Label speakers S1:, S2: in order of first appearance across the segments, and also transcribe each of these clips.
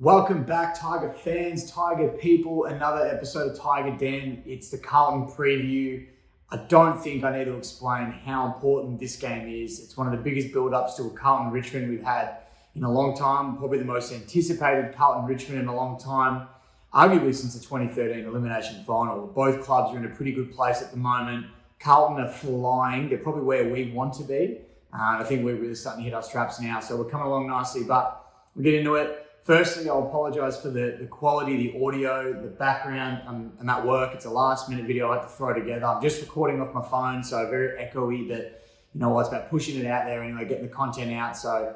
S1: Welcome back, Tiger fans, Tiger people, another episode of Tiger Den. It's the Carlton preview. I don't think I need to explain how important this game is. It's one of the biggest build-ups to a Carlton Richmond we've had in a long time, probably the most anticipated Carlton Richmond in a long time, arguably since the 2013 elimination final. Both clubs are in a pretty good place at the moment. Carlton are flying. They're probably where we want to be. I think we're really starting to hit our straps now, so we're coming along nicely, but we'll get into it. Firstly, I'll apologise for the quality, the audio, the background, and that work. It's a last-minute video I had to throw together. I'm just recording off my phone, so very echoey, but it's about pushing it out there anyway, getting the content out. So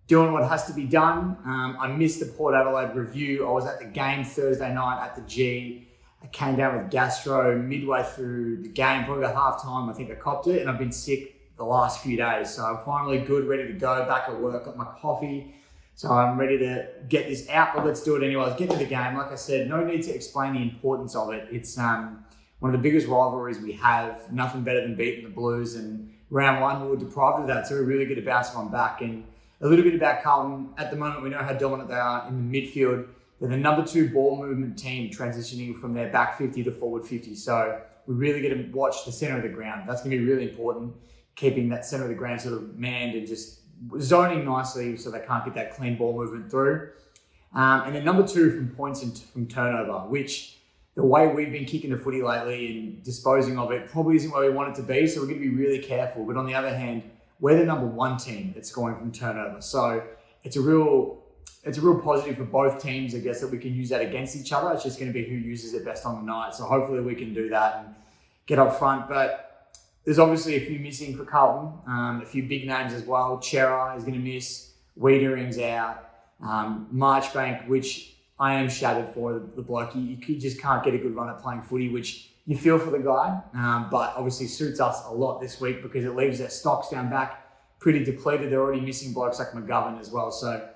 S1: doing what has to be done. I missed the Port Adelaide review. I was at the game Thursday night at the G. I came down with gastro midway through the game, probably about half-time. I think I copped it, and I've been sick the last few days. So I'm finally good, ready to go, back at work, got my coffee. So I'm ready to get this out, but let's do it anyway. Let's get to the game. Like I said, no need to explain the importance of it. It's one of the biggest rivalries we have. Nothing better than beating the Blues. And round one, we were deprived of that. So we're really good at bouncing one back. And a little bit about Carlton. At the moment, we know how dominant they are in the midfield. They're the number 2 ball movement team, transitioning from their back 50 to forward 50. So we really get to watch the centre of the ground. That's going to be really important, keeping that centre of the ground sort of manned and just zoning nicely so they can't get that clean ball movement through. And then number 2 from points and from turnover, which the way we've been kicking the footy lately and disposing of it probably isn't where we want it to be. So we're going to be really careful. But on the other hand, we're the number 1 team that's scoring from turnover. So it's a real positive for both teams, I guess, that we can use that against each other. It's just going to be who uses it best on the night. So hopefully we can do that and get up front. But there's obviously a few missing for Carlton, a few big names as well. Chera is going to miss, Wiedering's out, Marchbank, which I am shattered for, the bloke. You just can't get a good run at playing footy, which you feel for the guy, but obviously suits us a lot this week because it leaves their stocks down back pretty depleted. They're already missing blokes like McGovern as well. So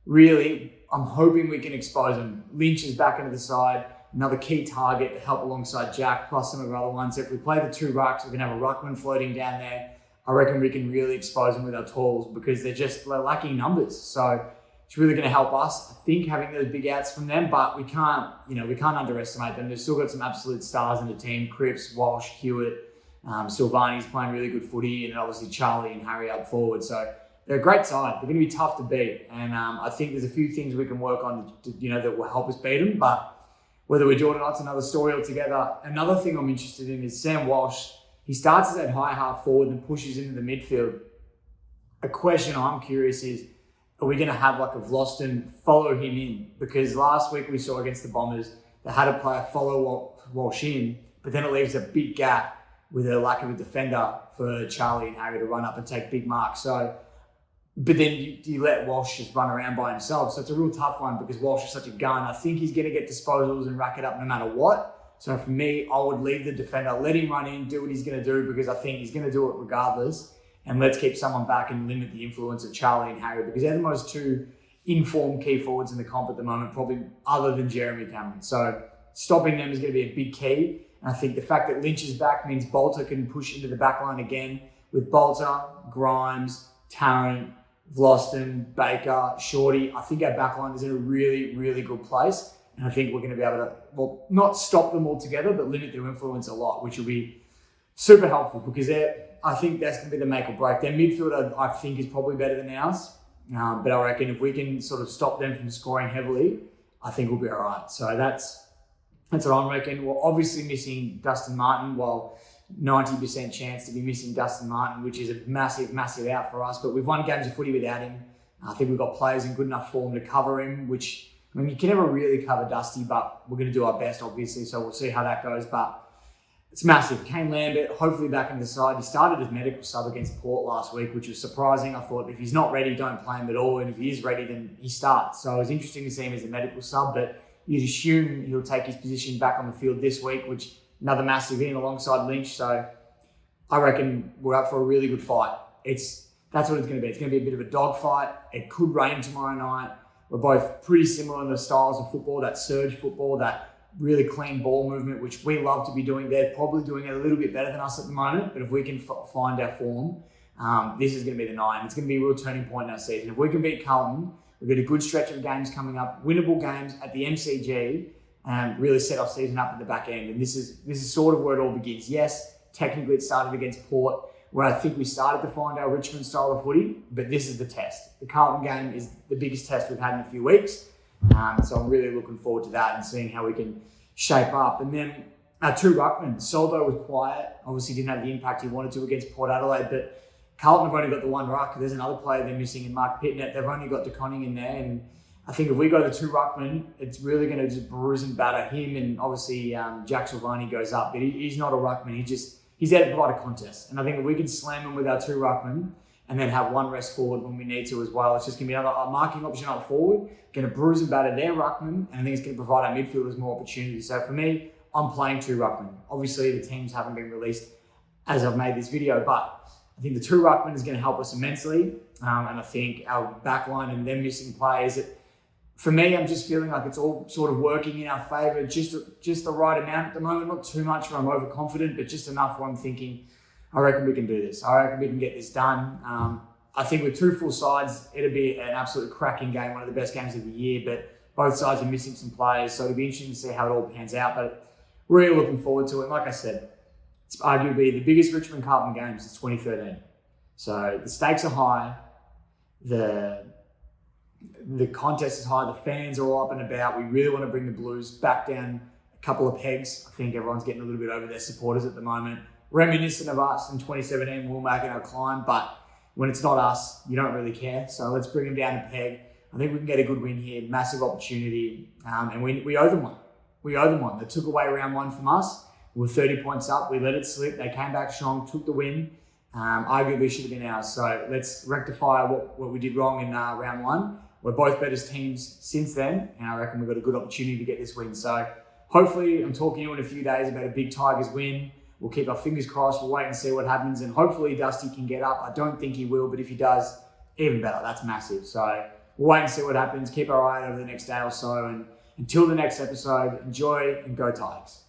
S1: really, I'm hoping we can expose them. Lynch is back into the side. Another key target to help alongside Jack, plus some of our other ones. So if we play the 2 rucks, we can have a ruckman floating down there. I reckon we can really expose them with our tools because they're lacking numbers. So it's really going to help us, I think, having those big outs from them. But we can't underestimate them. They've still got some absolute stars in the team: Cripps, Walsh, Hewitt, Silvani's playing really good footy, and obviously Charlie and Harry up forward. So they're a great side. They're going to be tough to beat, and I think there's a few things we can work on, that will help us beat them. But whether we do it or not, it's another story altogether. Another thing I'm interested in is Sam Walsh. He starts as that high half forward and pushes into the midfield. A question I'm curious is, are we going to have like a Vlosten follow him in? Because last week we saw against the Bombers, they had a player follow Walsh in, but then it leaves a big gap with a lack of a defender for Charlie and Harry to run up and take big marks. But then you let Walsh just run around by himself. So it's a real tough one because Walsh is such a gun. I think he's going to get disposals and rack it up no matter what. So for me, I would leave the defender, let him run in, do what he's going to do because I think he's going to do it regardless. And let's keep someone back and limit the influence of Charlie and Harry because they're the most 2 informed key forwards in the comp at the moment, probably other than Jeremy Cameron. So stopping them is going to be a big key. And I think the fact that Lynch is back means Bolter can push into the back line again with Bolter, Grimes, Tarrant, Vlosten, Baker, Shorty. I think our backline is in a really, really good place. And I think we're going to be able to, not stop them altogether, but limit their influence a lot, which will be super helpful because I think that's going to be the make or break. Their midfield, I think, is probably better than ours. But I reckon if we can sort of stop them from scoring heavily, I think we'll be all right. So that's what I'm reckoning. We're obviously missing Dustin Martin. 90% chance to be missing Dustin Martin, which is a massive, massive out for us. But we've won games of footy without him. I think we've got players in good enough form to cover him, which, you can never really cover Dusty, but we're going to do our best, obviously. So we'll see how that goes. But it's massive. Kane Lambert, hopefully back in the side. He started as medical sub against Port last week, which was surprising. I thought if he's not ready, don't play him at all. And if he is ready, then he starts. So it was interesting to see him as a medical sub, but you'd assume he'll take his position back on the field this week, which another massive in alongside Lynch. So I reckon we're up for a really good fight. That's what it's going to be. It's going to be a bit of a dogfight. It could rain tomorrow night. We're both pretty similar in the styles of football, that surge football, that really clean ball movement, which we love to be doing. They're probably doing it a little bit better than us at the moment, but if we can find our form, this is going to be the night. It's going to be a real turning point in our season. If we can beat Carlton, We've got a good stretch of games coming up, winnable games at the MCG, and really set our season up at the back end. And this is sort of where it all begins. Yes, technically it started against Port, where I think we started to find our Richmond style of footy, but this is the test. The Carlton game is the biggest test we've had in a few weeks. So I'm really looking forward to that and seeing how we can shape up. And then our two ruckmen, Soldo was quiet, obviously didn't have the impact he wanted to against Port Adelaide, but Carlton have only got the one ruck. There's another player they're missing in Mark Pitnet. They've only got DeConning in there. And I think if we go the two ruckmen, it's really going to just bruise and batter him. And obviously Jack Silvani goes up, but he's not a ruckman. He's there to provide a contest. And I think if we can slam him with our two ruckmen and then have one rest forward when we need to as well, it's just going to be another marking option up forward, going to bruise and batter their ruckman, and I think it's going to provide our midfielders more opportunities. So for me, I'm playing two ruckmen. Obviously, the teams haven't been released as I've made this video, but I think the two ruckmen is going to help us immensely. And I think our backline and them missing players, for me, I'm just feeling like it's all sort of working in our favour, just the right amount at the moment. Not too much where I'm overconfident, but just enough where I'm thinking, I reckon we can do this. I reckon we can get this done. I think with two full sides, it'll be an absolute cracking game, one of the best games of the year, but both sides are missing some players, so it'll be interesting to see how it all pans out, but really looking forward to it. Like I said, it's arguably the biggest Richmond Carlton game since 2013. So the stakes are high, the contest is high, the fans are all up and about. We really want to bring the Blues back down a couple of pegs. I think everyone's getting a little bit over their supporters at the moment. Reminiscent of us in 2017, we'll make it our climb, but when it's not us, you don't really care. So let's bring them down a peg. I think we can get a good win here, massive opportunity, and we owe them one. We owe them one. They took away round one from us. We were 30 points up. We let it slip. They came back strong, took the win. Arguably should have been ours. So let's rectify what we did wrong in round one. We're both better teams since then, and I reckon we've got a good opportunity to get this win. So hopefully I'm talking to you in a few days about a big Tigers win. We'll keep our fingers crossed. We'll wait and see what happens, and hopefully Dusty can get up. I don't think he will, but if he does, even better. That's massive. So we'll wait and see what happens. Keep our eye out over the next day or so, and until the next episode, enjoy and go Tigers.